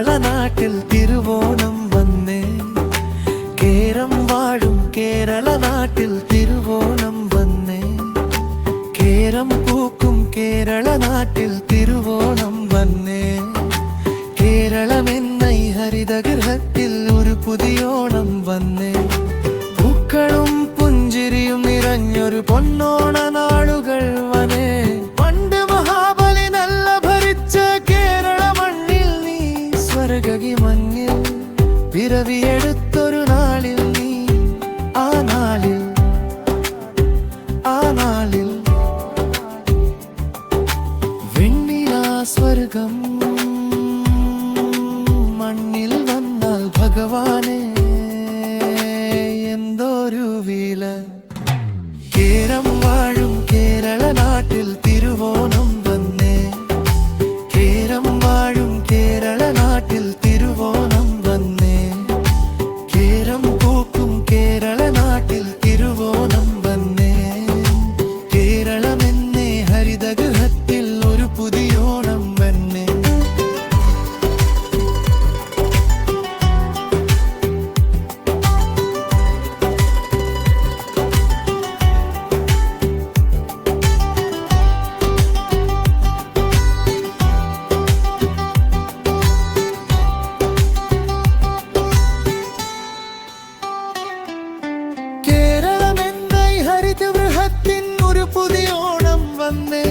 കേരള നാട്ടിൽ തിരുവോണം വന്നേ. കേരം വാഴും കേരള നാട്ടിൽ തിരുവോണം വന്നേ. കേരം പൂക്കും കേരള നാട്ടിൽ തിരുവോണം വന്നേ. കേരളമെന്ന ഈ ഹരിതഗൃഹത്തിൽ ഒരു പുതിയോണം വന്നേ. പൂക്കളും പുഞ്ചിരിയും നിറഞ്ഞൊരു പൊന്നോണ നാളുകൾ വന്നേ. പണ്ട് മഹാബലി നല്ല ഭരിച്ച കേരള മണ്ണിൽ നീ സ്വർഗി മഞ്ഞിൽ പിറവിയെടുത്തൊരു നാളിൽ നീ ആ നാളിൽ വെണ്ണിലാ സ്വർഗം മണ്ണിൽ വന്നാൽ ഭഗവാനെ എന്തൊരു വില. കേരം വാഴും കേരള നാട്ടിൽ തിരുവോണം വന്നേ. കേരം വാഴും കേരള നാട്ടിൽ തിരുവോണം വന്നേ. കേരം പൂക്കും കേരള നാട്ടിൽ തിരുവോണം വന്നേ. കേരളമെന്നേ ഹരിതഗൃഹത്തിൽ ഒരു പുതിയോണം വന്നേ. കേരളമെന്ന ഹരിതഗൃഹത്തിൻ ഒരു പുതിയോണം വന്നേ.